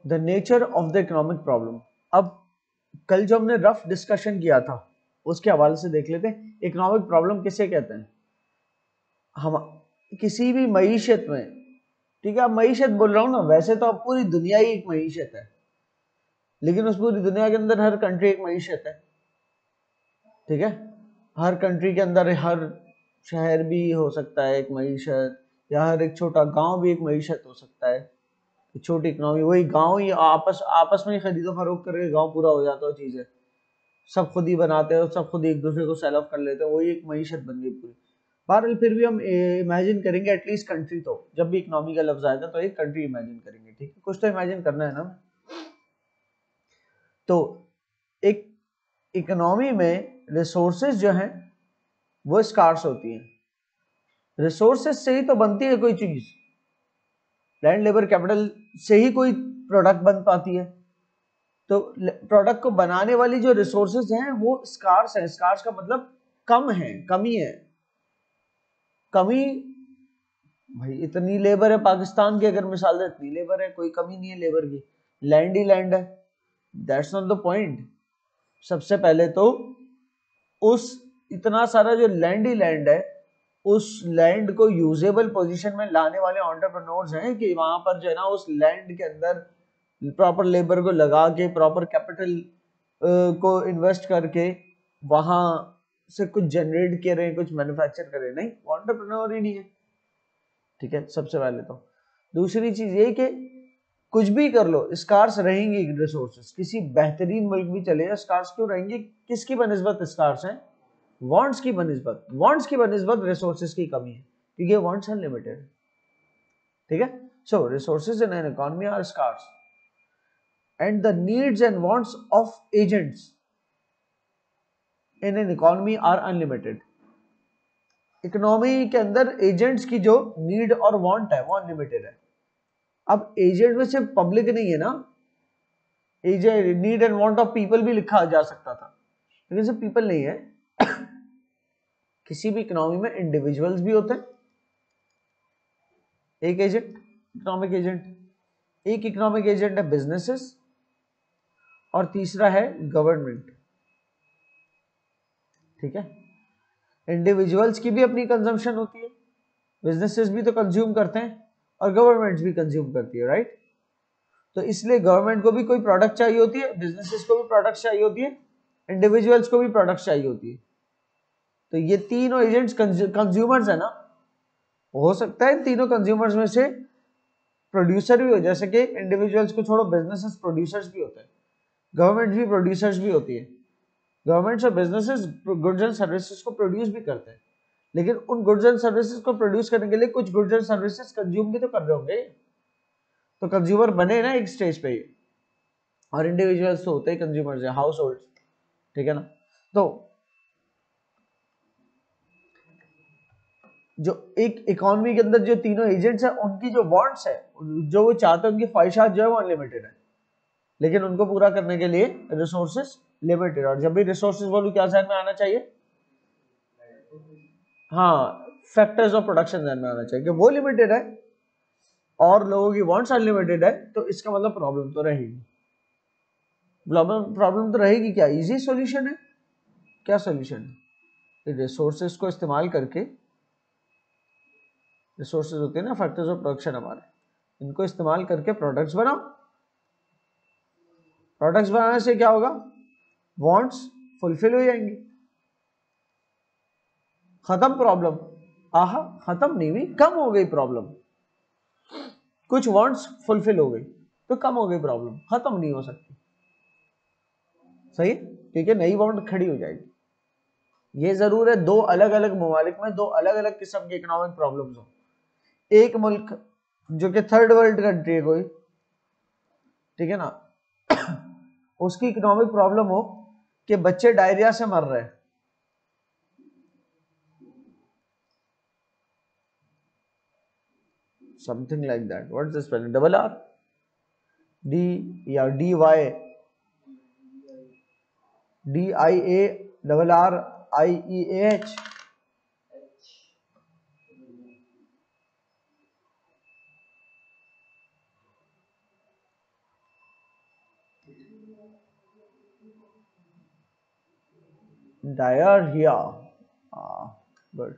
The nature of the economic problem. अब कल जो हमने रफ डिस्कशन किया था उसके हवाले से देख लेते हैं इकोनॉमिक प्रॉब्लम किसे कहते हैं। हम किसी भी मईशत में, ठीक है, अब मईशत बोल रहा हूं ना, वैसे तो अब पूरी दुनिया ही एक मईशत है, लेकिन उस पूरी दुनिया के अंदर हर कंट्री एक मईशत है, ठीक है। हर कंट्री के अंदर हर शहर भी हो सकता है एक मईशत, या हर एक छोटा गांव भी एक मईशत हो सकता है, छोटी इकोनॉमी। वही गांव ही आपस आपस में ही खरीदो फरोख्त करके गांव पूरा हो जाता है, चीज है, सब खुद ही बनाते हैं, सब खुद ही एक दूसरे को सेल ऑफ कर लेते हैं, वही एक मईशत बन गई पूरी। बहरहाल फिर भी हम इमेजिन करेंगे एटलीस्ट कंट्री, तो जब भी इकोनॉमी का लफ्ज आएगा तो एक कंट्री इमेजिन करेंगे, ठीक है, कुछ तो इमेजिन करना है ना। तो एक इकोनॉमी में रिसोर्सेज जो हैं वो स्कार्स होती हैं, रिसोर्सेज से ही तो बनती है कोई चीज, लैंड लेबर कैपिटल से ही कोई प्रोडक्ट बन पाती है। तो प्रोडक्ट को बनाने वाली जो रिसोर्सेज हैं वो स्कार्स है, स्कार्स का मतलब कम है, कमी है, कमी। भाई इतनी लेबर है पाकिस्तान की, अगर मिसाल दे इतनी लेबर है, कोई कमी नहीं है लेबर की, लैंड ही लैंड है, दैट्स नॉट द पॉइंट। सबसे पहले तो उस इतना सारा जो लैंड ही लैंड है, उस लैंड को यूजेबल पोजीशन में लाने वाले एंटरप्रेन्योर्स हैं कि वहां पर जो है ना उस लैंड के अंदर प्रॉपर लेबर को लगा के, प्रॉपर कैपिटल को इन्वेस्ट करके वहां से कुछ जनरेट करें, कुछ मैन्युफैक्चर करें, नहीं, वो एंटरप्रेन्योर ही नहीं है, ठीक है, सबसे पहले तो। दूसरी चीज ये कि कुछ भी कर लो स्कार्स रहेंगे रिसोर्सेस, किसी बेहतरीन मुल्क भी चले जाए स्कार्स क्यों रहेंगे, किसकी बनिस्बत स्कार्स हैं, वांट्स की बनिस्बत, वांट्स की बनिस्बत रिसोर्सेज की कमी है, क्योंकि वांट्स अनलिमिटेड, ठीक है। So resources in an economy are scarce and the needs and wants of agents in an economy are unlimited. Economy के अंदर एजेंट्स की जो नीड और वांट है वो अनलिमिटेड है। अब एजेंट में सिर्फ पब्लिक नहीं है ना, agent need and want of people भी लिखा जा सकता था, लेकिन सिर्फ पीपल नहीं है, किसी भी इकोनॉमी में इंडिविजुअल्स भी होते हैं, एक एजेंट, इकोनॉमिक एजेंट, एक इकोनॉमिक एजेंट है बिजनेसेस, और तीसरा है गवर्नमेंट, ठीक है। इंडिविजुअल्स की भी अपनी कंजम्पशन होती है, बिजनेसेस भी तो कंज्यूम करते हैं, और गवर्नमेंट्स भी कंज्यूम करती है, राइट। तो इसलिए गवर्नमेंट को भी कोई प्रोडक्ट चाहिए होती है, बिजनेसेस को भी प्रोडक्ट चाहिए होती है, इंडिविजुअल्स को भी प्रोडक्ट चाहिए होती है। तो ये तीनों एजेंट्स कंज्यूमर्स है ना, हो सकता है तीनों कंज्यूमर्स में से प्रोड्यूसर भी हो, जैसे कि इंडिविजुअल्स को छोड़ो बिजनेसेस प्रोड्यूसर्स भी होते हैं, गवर्नमेंट भी प्रोड्यूसर्स भी होती है, गवर्नमेंट्स और बिजनेसेस गुड्स एंड सर्विसेज को प्रोड्यूस भी करते हैं, लेकिन उन गुड्स एंड सर्विसेज को प्रोड्यूस करने के लिए कुछ गुड्स एंड सर्विसेज कंज्यूम भी तो कर रहे होंगे, तो कंज्यूमर बने ना एक स्टेज पे, और इंडिविजुअल्स तो होते ही कंज्यूमर्स है, हाउस होल्ड, ठीक है ना। तो जो एक इकोनॉमी के अंदर जो तीनों एजेंट्स हैं उनकी जो वांट्स है, जो वो चाहते हैं, उनकी ख्वाहिशात जो है वो अनलिमिटेड है, लेकिन उनको पूरा करने के लिए रिसोर्सेस लिमिटेड। और जब भी रिसोर्सेस बोलूं क्या ध्यान में आना चाहिए, हाँ, फैक्टर्स ऑफ प्रोडक्शन ध्यान में आना चाहिए कि वो लिमिटेड है और लोगों की वांट्स अनलिमिटेड है, तो इसका मतलब प्रॉब्लम तो रहेगी, प्रॉब्लम तो रहेगी। क्या इजी सॉल्यूशन है, क्या सॉल्यूशन है, रिसोर्सेज को इस्तेमाल करके, रिसोर्सेज होते हैं ना फैक्टर्स ऑफ प्रोडक्शन हमारे, इनको इस्तेमाल करके प्रोडक्ट्स बनाओ, प्रोडक्ट्स बनाने से क्या होगा, वांट्स फुलफिल हो जाएंगी, खत्म प्रॉब्लम। आहा, खत्म नहीं हुई, कम हो गई प्रॉब्लम, कुछ वांट्स फुलफिल हो गई तो कम हो गई प्रॉब्लम, खत्म नहीं हो सकती, सही, ठीक है, नई वांट खड़ी हो जाएगी। ये जरूर है दो अलग अलग ममालिक में दो अलग अलग किस्म के इकोनॉमिक प्रॉब्लम्स हो, एक मुल्क जो कि थर्ड वर्ल्ड कंट्री है कोई, ठीक है ना, उसकी इकोनॉमिक प्रॉब्लम हो कि बच्चे डायरिया से मर रहे हैं, something like that, what is the spelling, double R D या D Y, D I A double R I E H, diarrhoea, good.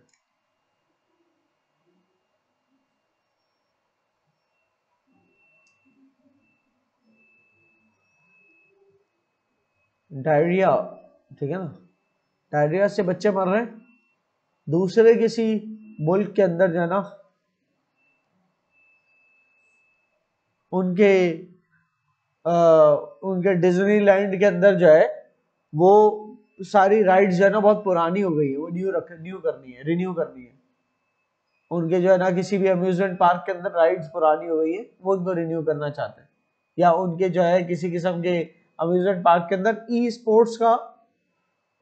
Diarrhoea, ठीक है ना, डायरिया से बच्चे मर रहे हैं, दूसरे किसी मुल्क के अंदर जो है ना उनके उनके डिज्नीलैंड के अंदर जो है वो सारी राइड्स जो है ना बहुत पुरानी हो गई है, वो न्यू करनी है, रिन्यू करनी है। उनके जो है ना किसी भी अम्यूजमेंट पार्क के अंदर राइड्स पुरानी हो गई है, वो उनको रिन्यू करना चाहते हैं। या उनके जो है किसी किस्म के अम्यूजमेंट पार्क के अंदर ई स्पोर्ट्स का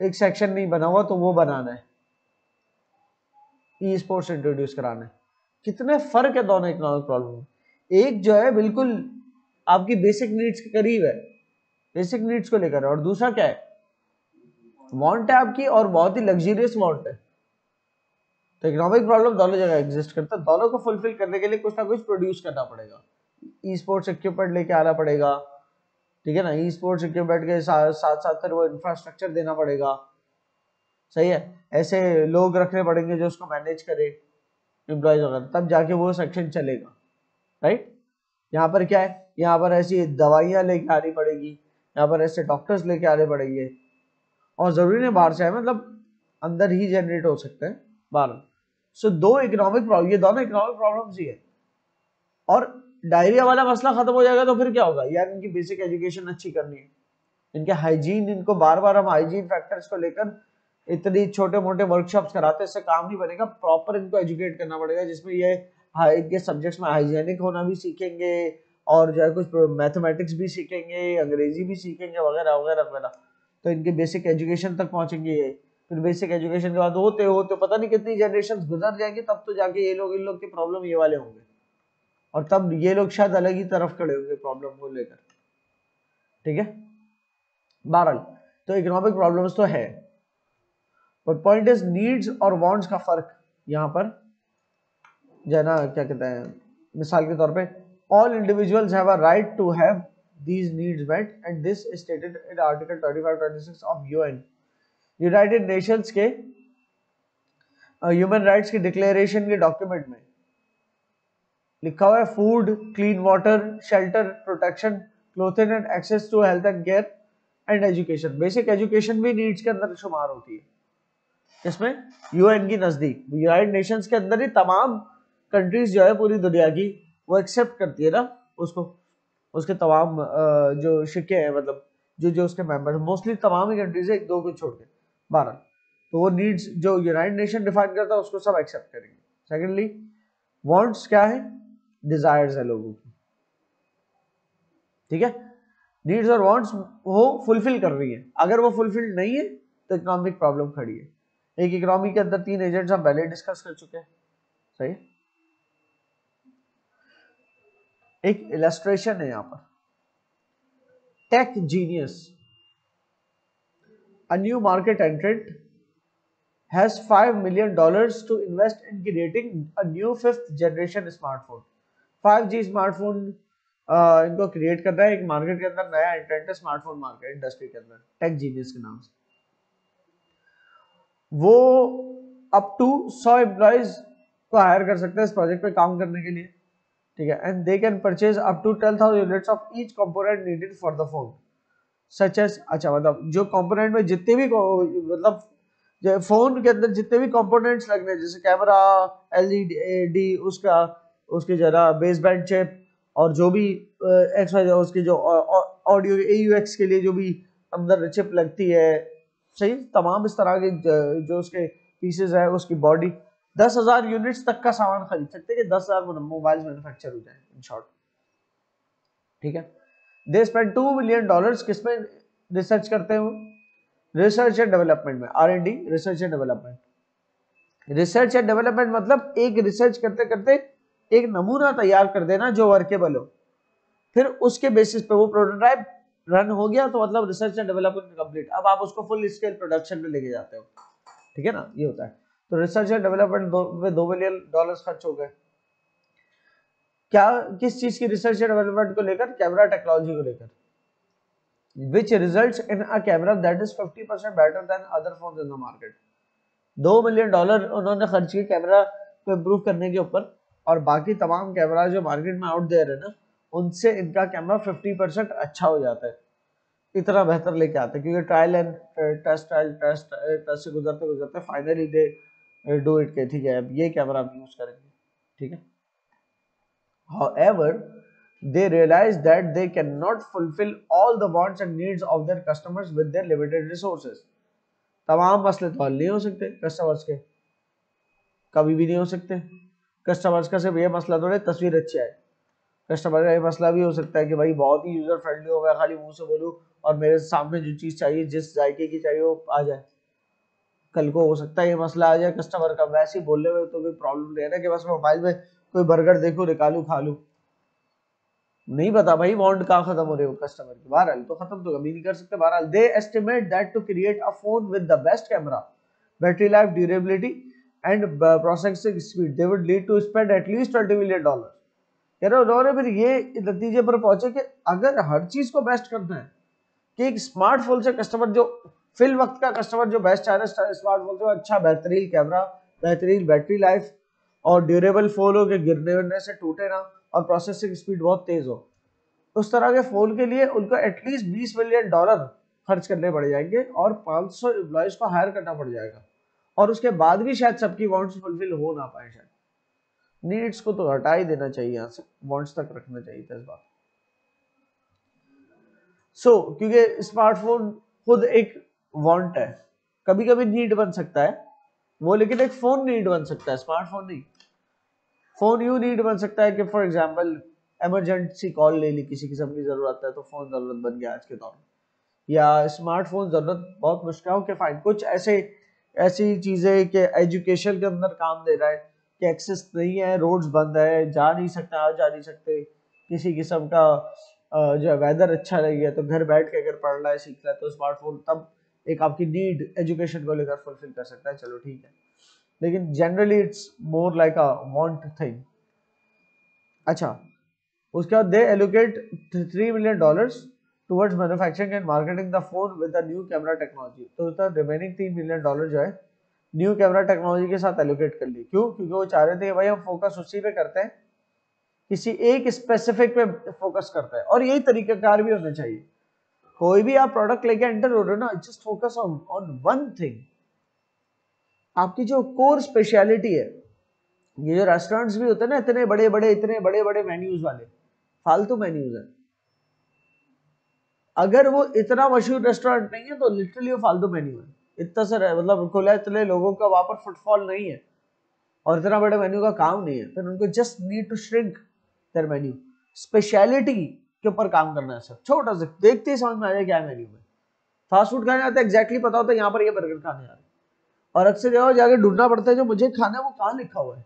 एक सेक्शन नहीं बना हुआ, तो वो बनाना है, ई स्पोर्ट्स इंट्रोड्यूस कराना है। कितने फर्क है दोनों इकोनॉमिक प्रॉब्लम। एक जो है बिल्कुल आपकी बेसिक नीड्स के करीब है, बेसिक नीड्स को लेकर है, और दूसरा क्या है, वांट है आपकी, और बहुत ही लग्जरियस वांट है। तो इकोनॉमिक प्रॉब्लम दोनों जगह एग्जिस्ट करता है, दोनों को फुलफिल करने के लिए कुछ ना कुछ प्रोड्यूस करना पड़ेगा। ई स्पोर्ट्स इक्विपमेंट लेके आना पड़ेगा, ठीक है ना, ई स्पोर्ट्स इक्विपमेंट के साथ साथ फिर वो इंफ्रास्ट्रक्चर देना पड़ेगा, सही है, ऐसे लोग रखने पड़ेंगे जो उसको मैनेज करे, एम्प्लॉयज वगैरह, तब जाके वो सेक्शन चलेगा, राइट। यहाँ पर क्या है, यहाँ पर ऐसी दवाइयाँ लेके आनी पड़ेगी, यहाँ पर ऐसे डॉक्टर्स लेके आने पड़ेंगे, और जरूरी नहीं बाहर से है, मतलब अंदर ही जनरेट हो सकते हैं बाहर। सो दो इकोनॉमिक प्रॉब्लम, ये दोनों इकोनॉमिक प्रॉब्लम्स ही है। और डायरिया वाला मसला खत्म हो जाएगा तो फिर क्या होगा यार, इनकी बेसिक एजुकेशन अच्छी करनी है, इनके हाइजीन, इनको बार बार हम हाइजीन फैक्टर्स को लेकर इतनी छोटे मोटे वर्कशॉप्स कराते हैं, इससे काम नहीं बनेगा, प्रॉपर इनको एजुकेट करना पड़ेगा, जिसमें ये इनके सब्जेक्ट्स में हाइजीनिक होना भी सीखेंगे, और जो है कुछ मैथमेटिक्स भी सीखेंगे, अंग्रेजी भी सीखेंगे, वगैरह वगैरह वगैरह। तो इनके बेसिक एजुकेशन तक पहुंचेंगे ये, फिर बेसिक एजुकेशन के बाद होते होते पता नहीं कितनी जनरेशन गुजर जाएंगे, तब तो जाके ये लोग, इन लोग के प्रॉब्लम ये वाले होंगे, और तब ये लोग शायद अलग ही तरफ खड़े होंगे प्रॉब्लम को लेकर, ठीक है। बहरहाल तो इकोनॉमिक प्रॉब्लम्स तो है, पर पॉइंट इज नीड्स और वांट्स का फर्क यहाँ पर जो है ना, क्या कहते हैं, मिसाल के तौर पे all individuals have a right to have these needs met, and this is stated in article 25-26 of UN United Nations के ह्यूमन राइट्स की डिक्लेरेशन के डॉक्यूमेंट में लिखा हुआ है, food, clean water, shelter, protection, clothing and access to health and care and education. Basic education भी needs के अंदर शुमार होती है, इसमें यूएन की नजदीक, यूनाइटेड नेशंस के अंदर ही तमाम कंट्रीज जो है पूरी दुनिया की वो एक्सेप्ट करती है ना उसको, उसके तमाम जो शिक्के हैं, मतलब जो जो उसके मेंबर, मोस्टली तमाम ही कंट्रीज है, एक दो को छोड़ के 12, तो वो नीड्स जो यूनाइटेड नेशन डिफाइन करता है उसको सब एक्सेप्ट करेंगे। सेकेंडली वांट्स क्या है, डिजायर्स है लोगों की, ठीक है। नीड्स और वांट्स वो फुलफिल कर रही है, अगर वो फुलफिल नहीं है तो इकोनॉमिक प्रॉब्लम खड़ी है। एक इकोनॉमी के अंदर 3 एजेंट्स हम पहले डिस्कस कर चुके हैं, सही। एक इलस्ट्रेशन है यहाँ पर, take genius, a new market entrant has $5 million to invest in creating a new 5th generation smartphone। 5G smartphone इनको क्रिएट कर रहा है, एक मार्केट के अंदर नया एंट्रेंट है स्मार्टफोन मार्केट इंडस्ट्री के अंदर, टेक जीनियस के नाम से। वो अप टू 100 एम्प्लॉइज को हायर कर सकते हैं इस प्रोजेक्ट पे काम करने के लिए, ठीक है। And they can purchase up to 10,000 units of each component needed for the phone, such as, अच्छा मतलब जो कंपोनेंट में जितने भी मतलब जो फोन के अंदर जितने भी कंपोनेंट्स लगने, जैसे कैमरा, एलईडी, उसका उसकी जरा बेस बैंड चिप, और जो भी एक्स वाई उसकी जो ऑडियो एयूएक्स के लिए जो भी अंदर चिप लगती है, सही, तमाम इस तरह के जो उसके पीसेस है, उसकी बॉडी, 10,000 यूनिट्स तक का सामान खरीद सकते हैं कि 10,000 मोबाइल मैन्युफैक्चर हो जाए इन शॉर्ट, ठीक है। दे स्पेंड $2 मिलियन, किसमें रिसर्च करते हैं वो, रिसर्च एंड डेवलपमेंट में, R&D, research and development. Research and development मतलब एक रिसर्च करते करते एक नमूना तैयार कर देना जो वर्केबल हो, फिर उसके बेसिस पे वो प्रोटोटाइप रन हो गया तो मतलब रिसर्च एंड डेवलपमेंट कंप्लीट, अब आप उसको फुल स्केल प्रोडक्शन में लेके जाते हो, ठीक है ना, ये होता है। तो रिसर्च एंड डेवलपमेंट में $2 मिलियन खर्च हो गए, क्या, किस चीज की रिसर्च एंड डेवलपमेंट को लेकर, कैमरा टेक्नोलॉजी को लेकर, which results in a camera that is 50% better than other phones in the market. $2 million उन्होंने खर्च किए कैमरा को इम्प्रूव करने के ऊपर, और बाकी तमाम कैमरा जो मार्केट में आउट देयर है ना, उनसे इनका कैमरा 50% अच्छा हो जाता है, इतना बेहतर लेके आते हैं, क्योंकि ट्रायल एंड टेस्ट से गुजरते गुजरते फाइनली दे डू इट के ठीक है अब ये कैमरा हम यूज करेंगे, ठीक है। However, they realize that they cannot fulfill all the wants and needs of their customers with their limited resources. तमाम मसले तो हल नहीं हो सकते कस्टमर्स के, कभी भी नहीं हो सकते। कस्टमर्स का सिर्फ ये मसला थोड़े तस्वीर अच्छी आए, कस्टमर का ये मसला भी हो सकता है कि भाई बहुत ही यूजर फ्रेंडली हो गया, खाली मुंह से बोलूं और मेरे सामने जो चीज चाहिए जिस जायके की चाहिए वो आ जाए। कल को हो सकता है ये मसला आ जाए कस्टमर का, वैसे ही बोलने में तो कोई प्रॉब्लम नहीं है ना कि बस मोबाइल में कोई बर्गर देखो निकालू खा लू, नहीं पता भाई वांट कहाँ खत्म हो रहे हो कस्टमर की। बहरहाल तो खत्म तो कभी नहीं कर सकते। बहरहाल they estimate that to create a phone with the best camera, battery life, durability and processing speed they would lead to spend at least $20 million. यार उन्होंने फिर ये नतीजे पर पहुंचे कि अगर हर चीज को बेस्ट करना है कि एक स्मार्टफोन से कस्टमर जो फिल वक्त का कस्टमर जो बेस्ट चाह रहा है स्मार्टफोन से अच्छा बेहतरीन कैमरा, बेहतरीन बैटरी लाइफ और ड्यूरेबल फोन हो के गिरने उड़ने से टूटे ना और प्रोसेसिंग स्पीड बहुत तेज हो, उस तरह के फोन के लिए उनको एटलीस्ट $20 मिलियन खर्च करने पड़ जाएंगे और 500 एम्प्लॉइज को हायर करना पड़ जाएगा, और उसके बाद भी शायद सबकी वांट्स फुलफिल हो ना पाए। शायद नीड्स को तो हटा ही देना चाहिए, यहाँ से वांट्स तक रखना चाहिए था इस बात। क्योंकि स्मार्टफोन खुद एक वांट है, कभी कभी नीड बन सकता है वो, लेकिन एक फोन नीड बन सकता है, स्मार्टफोन नहीं। फोन यू नीड बन सकता है कि फॉर एग्जांपल इमरजेंसी कॉल ले ली, किसी किस्म की जरूरत है तो फोन जरूरत बन गया आज के दौर में, या स्मार्टफोन जरूरत बहुत मुश्किल हो के फाइन कुछ ऐसी चीजें कि एजुकेशन के अंदर काम दे रहा है कि एक्सेस नहीं है, रोड्स बंद है, जा नहीं सकते, किसी किस्म का जो वेदर अच्छा नहीं है तो घर बैठ के अगर पढ़ रहा है सीख रहा है तो स्मार्टफोन तब एक आपकी नीड एजुकेशन को लेकर फुलफिल कर सकता है, चलो ठीक है। लेकिन generally it's more like a want thing. अच्छा, उसके बाद they allocate $3 million towards manufacturing and marketing the phone with the new camera technology. तो उसका रिमेनिंग $3 मिलियन जो है न्यू कैमरा टेक्नोलॉजी के साथ एलोकेट कर ली। क्यों? क्योंकि वो चाह रहे थे कि भाई हम फोकस उसी पे करते हैं, किसी एक स्पेसिफिक पे फोकस करते हैं, और यही तरीकाकार भी होना चाहिए। कोई भी आप प्रोडक्ट लेके एंटर हो रहे हो ना, just focus on one thing, आपकी जो कोर स्पेशलिटी है। ये जो रेस्टोरेंट्स भी होते हैं ना इतने बड़े बड़े मेन्यूज वाले, फालतू मेन्यूज है। अगर वो इतना मशहूर रेस्टोरेंट नहीं है तो लिटरली वो फालतू मेन्यू है, इतना सा मतलब खुला, इतने लोगों का वहां पर फुटफॉल नहीं है और इतना बड़े मेन्यू का काम नहीं है, फिर उनको just need to shrink their menu, speciality के ऊपर काम करना है। सब छोटा सा देखते ही समझ में आ जाए क्या है मेन्यू में। फास्ट फूड खाने आते एग्जैक्टली पता होता है यहाँ पर ये बर्गर खाने आ रहे, और अक्सर जगह जाके ढूंढना पड़ता है जो मुझे खाना है वो कहाँ लिखा हुआ है।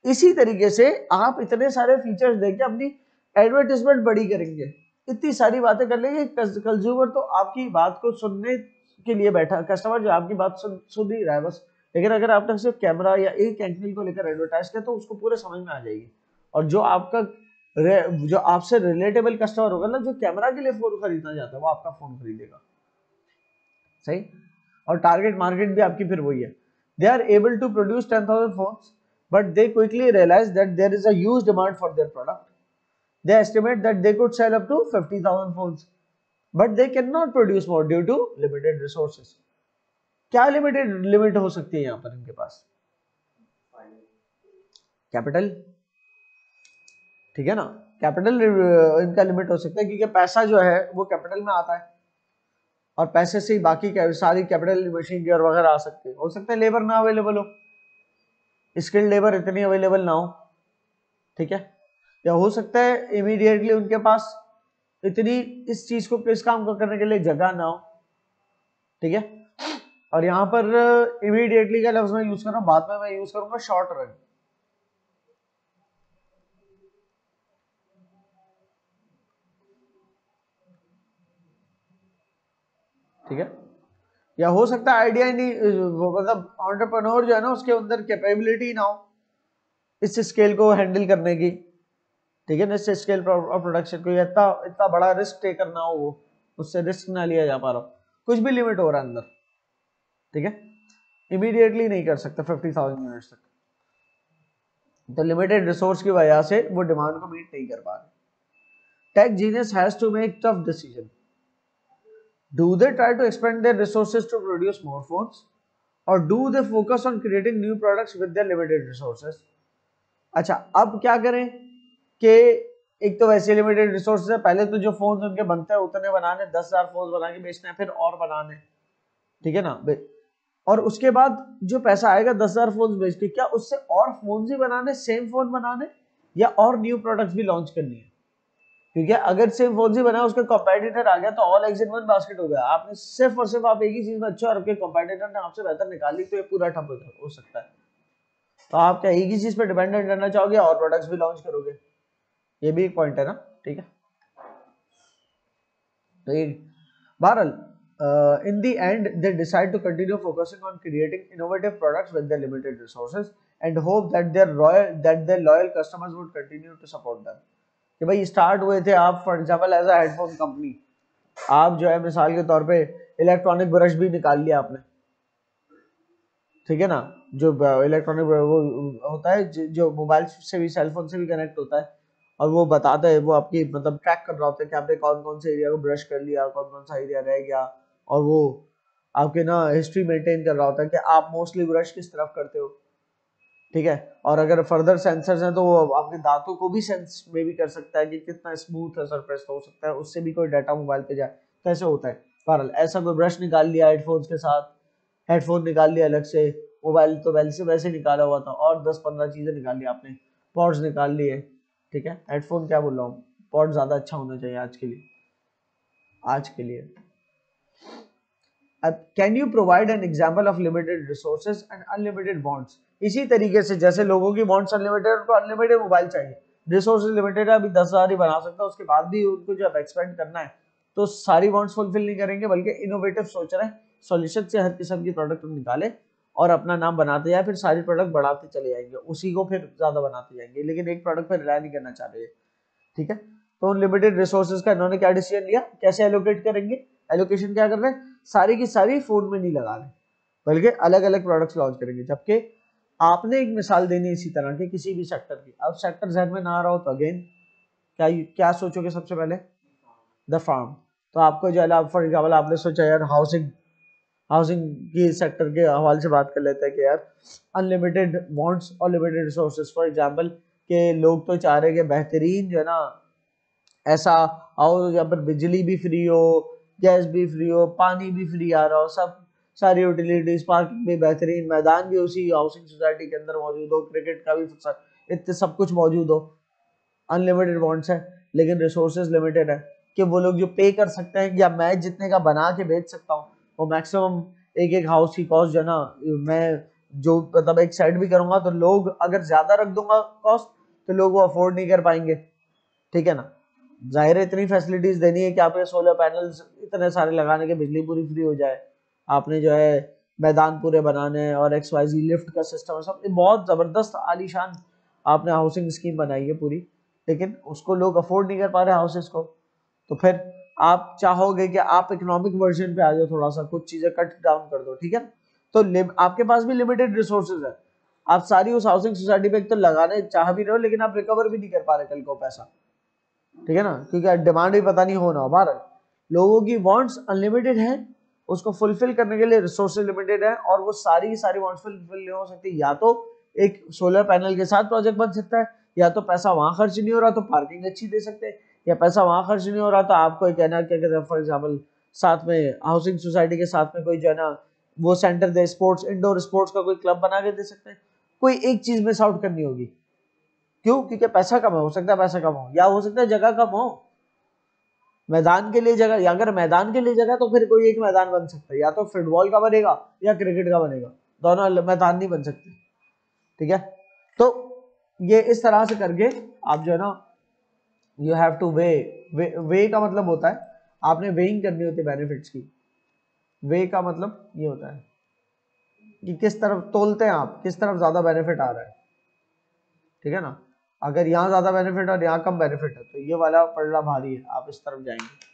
इसी तरीके से आप इतने सारे फीचर्स देके अपनी एडवर्टाइजमेंट बड़ी करेंगे, इतनी सारी बातें कर लेंगे, कंज्यूमर तो आपकी बात को सुनने के लिए बैठा, कस्टमर जो आपकी बात सुन ही रहा है बस। लेकिन अगर आपने सिर्फ कैमरा या एक एंगल को लेकर एडवर्टाइज किया तो उसको पूरे समझ में आ जाएगी, और जो आपसे रिलेटेबल कस्टमर होगा ना, जो कैमरा के लिए फोन खरीदना चाहता है वो आपका फोन खरीदेगा, सही। और टारगेट मार्केट भी आपकी फिर वही है। They are able to produce 10,000 phones but they quickly realized that there is a huge demand for their product. They estimate that they could sell up to 50,000 phones, but they cannot produce more due to limited resources. क्या limit हो सकती है यहाँ पर इनके पास? Capital, ठीक है ना, कैपिटल इनका लिमिट हो सकता है, क्योंकि पैसा जो है वो कैपिटल में आता है, और पैसे से ही बाकी सारी कैपिटल मशीनरी और वगैरह आ सकती है। हो सकता है लेबर ना अवेलेबल हो, स्किल्ड लेबर इतनी अवेलेबल ना हो, ठीक है, या हो सकता है इमीडिएटली उनके पास इतनी इस चीज को इस काम को करने के लिए जगह ना हो, ठीक है। और यहां पर इमीडिएटली का लफ्ज मैं यूज कर रहा हूं, बाद में मैं यूज करूंगा शॉर्ट रन, ठीक है। या हो सकता है आइडिया नहीं, मतलब एंटरप्रेन्योर जो है ना उसके अंदर कैपेबिलिटी ना हो इस स्केल को हैंडल करने की, ठीक है ना, इससे स्केल ऑफ प्रोडक्शन को इतना इतना बड़ा रिस्क टेकर ना हो, वो उससे रिस्क ना लिया जा पा रहा, कुछ भी लिमिट हो रहा है अंदर, ठीक है, इमीडिएटली नहीं कर सकता 50,000 यूनिट्स तक, तो लिमिटेड रिसोर्स की वजह से वो डिमांड को मीट नहीं कर पा रहे। Tech genius has to make tough decision, do they try to expand their resources to produce more phones or do they focus on creating new products with their limited resources? अच्छा, अब क्या करें कि एक तो वैसे लिमिटेड रिसोर्सेज है, पहले तो जो फोन उनके बनते हैं उतने बनाने, 10,000 फोन बना के बेचने हैं, फिर और बनाने, ठीक है ना, और उसके बाद जो पैसा आएगा 10,000 फोन बेच के, क्या उससे और फोन ही बनाने, सेम फोन बनाने, या और न्यू प्रोडक्ट्स भी लॉन्च करनी है? क्योंकि अगर सेम फोन ही बना, उसका कंपेटिटर आ गया तो all eggs in one basket हो गया, आपने सिर्फ और सिर्फ आप एक ही चीज में अच्छा और आपके कंपेटिटर ने आपसे बेहतर निकाली, तो ये पूरा ठप हो सकता है। तो आप क्या एक ही चीज पे डिपेंडेंट रहना चाहोगे और प्रोडक्ट्स भी लॉन्च करोगे? ये भी एक पॉइंट है ना, ठीक है। तो ये बहरहाल in the end they decide to continue focusing on creating innovative products with their limited resources and hope that their loyal customers would continue to support them। कि भाई स्टार्ट हुए थे आप for example as a headphone company, आप जो है मिसाल के तौर पे इलेक्ट्रॉनिक ब्रश भी निकाल लिया आपने, ठीक है ना, जो इलेक्ट्रॉनिक वो होता है जो मोबाइल से भी सेलफोन से भी कनेक्ट होता है, और वो बताता है, वो आपकी मतलब ट्रैक कर रहा होता है कि आपने कौन कौन से एरिया को ब्रश कर लिया, कौन कौन सा एरिया रह गया, और वो आपके ना हिस्ट्री मेंटेन कर रहा होता है कि आप मोस्टली ब्रश किस तरफ करते हो, ठीक है। और अगर फर्दर सेंसर्स हैं तो वो आपके दांतों को भी सेंस में भी कर सकता है कि कितना स्मूथ है सरफेस हो सकता है, उससे भी कोई डाटा मोबाइल पे जाए, कैसे होता है। बहरहाल ऐसा कोई ब्रश निकाल लिया हेडफोन्स के साथ, हेडफोन निकाल लिया अलग से, मोबाइल तो वैसे निकाला हुआ था, और 10-15 चीजें निकाल ली आपने, पॉड्स निकाल लिए, ठीक है, हेडफोन क्या बोल रहा हूँ, पॉड ज्यादा अच्छा होना चाहिए आज के लिए, आज के लिए। अब can you provide an example of limited resources and unlimited bonds? इसी तरीके से जैसे लोगों की बॉन्ड्स अनलिमिटेड, उनको अनलिमिटेड मोबाइल चाहिए, रिसोर्सेज लिमिटेड है, अभी 10,000 ही बना सकता है, उसके बाद भी उनको जब एक्सपेंड करना है तो सारी बॉन्ड्स फुलफिल नहीं करेंगे, बल्कि इनोवेटिव सोच रहे हैं, सॉल्यूशन से हर किस्म की प्रोडक्ट निकाले और अपना नाम बनाते जाए, फिर सारी प्रोडक्ट बढ़ाते चले जाएंगे, उसी को फिर ज्यादा बनाते जाएंगे, लेकिन एक प्रोडक्ट पर रिलाय नहीं करना चाह रहे, ठीक है। तो उन लिमिटेड रिसोर्सेज का इन्होंने क्या डिसीजन लिया, कैसे एलोकेट करेंगे, एलोकेशन क्या कर रहे हैं, सारी की सारी फोन में नहीं लगा रहे, बल्कि अलग अलग प्रोडक्ट्स लॉन्च करेंगे। जबकि आपने एक मिसाल देनी इसी तरह की किसी भी सेक्टर की, अब सेक्टर जहन में ना आ रहा हो तो अगेन क्या सोचोगे सबसे पहले, द फार्म। तो आपको जो है फॉर एग्जाम्पल आपने सोचा यार हाउसिंग की सेक्टर के हवाले से बात कर लेते हैं कि यार अनलिमिटेड बॉन्ड्स और लिमिटेड रिसोर्सेज, फॉर एग्जाम्पल के लोग तो चाह रहे हैं कि बेहतरीन जो है ना ऐसा हाउस जहाँ पर बिजली भी फ्री हो, गैस भी फ्री हो, पानी भी फ्री आ रहा हो, सब सारी यूटिलिटीज, पार्किंग भी बेहतरीन, मैदान भी उसी हाउसिंग सोसाइटी के अंदर मौजूद हो, क्रिकेट का भी इतने सब कुछ मौजूद हो, अनलिमिटेड बॉन्ड्स है, लेकिन रिसोर्सेज लिमिटेड है कि वो लोग जो पे कर सकते हैं, या मैं जितने का बना के बेच सकता हूँ, वो मैक्सिमम एक हाउस की कॉस्ट जो है ना, मैं जो मतलब एक साइड भी करूंगा तो लोग अगर ज्यादा रख दूंगा कॉस्ट तो लोग वो अफोर्ड नहीं कर पाएंगे, ठीक है ना। जाहिर है इतनी फैसिलिटीज देनी है कि आपने सोलर पैनल्स इतने सारे लगाने के बिजली पूरी फ्री हो जाए, आपने जो है मैदान पूरे बनाने और XYZ लिफ्ट का सिस्टम, सब बहुत जबरदस्त आलीशान आपने हाउसिंग स्कीम बनाई है पूरी, लेकिन उसको लोग अफोर्ड नहीं कर पा रहे हाउसेस को। तो फिर आप चाहोगे कि आप इकोनॉमिक वर्जन पे आ जाओ, थोड़ा सा कुछ चीजें कट डाउन कर दो, ठीक है। तो आपके पास भी लिमिटेड रिसोर्सेज है, आप सारी उस हाउसिंग सोसाइटी पे एक तो लगाने चाह भी रहे हो, लेकिन आप रिकवर भी नहीं कर पा रहे कल को पैसा, ठीक है ना, क्योंकि डिमांड भी पता नहीं होना। भारत लोगों की वांट्स अनलिमिटेड है, उसको फुलफिल करने के लिए रिसोर्सेज लिमिटेड है, और वो सारी वांट्स फुलफिल नहीं हो सकती। या तो एक सोलर पैनल के साथ प्रोजेक्ट बन सकता है, या तो पैसा वहां खर्च नहीं हो रहा तो पार्किंग अच्छी दे सकते हैं, या पैसा वहां खर्च नहीं हो रहा तो आपको एक क्या कहते हैं फॉर एग्जाम्पल साथ में हाउसिंग सोसाइटी के साथ में कोई जो है ना वो सेंटर दे, स्पोर्ट्स इंडोर स्पोर्ट्स का कोई क्लब बना के दे सकते हैं। कोई एक चीज मिस आउट करनी होगी, क्यों? क्योंकि पैसा कम हो सकता है, पैसा कम हो, या हो सकता है जगह कम हो, मैदान के लिए जगह, या अगर मैदान के लिए जगह तो फिर कोई एक मैदान बन सकता है, या तो फुटबॉल का बनेगा या क्रिकेट का बनेगा, दोनों मैदान नहीं बन सकते, ठीक है। तो ये इस तरह से करके आप जो है ना यू हैव टू वे का मतलब होता है आपने वेइंग करनी होती है बेनिफिट्स की, वे का मतलब ये होता है कि किस तरफ तोलते हैं आप, किस तरफ ज्यादा बेनिफिट आ रहा है, ठीक है ना। अगर यहाँ ज्यादा बेनिफिट और यहाँ कम बेनिफिट है तो ये वाला पड़ना भारी है, आप इस तरफ जाएंगे।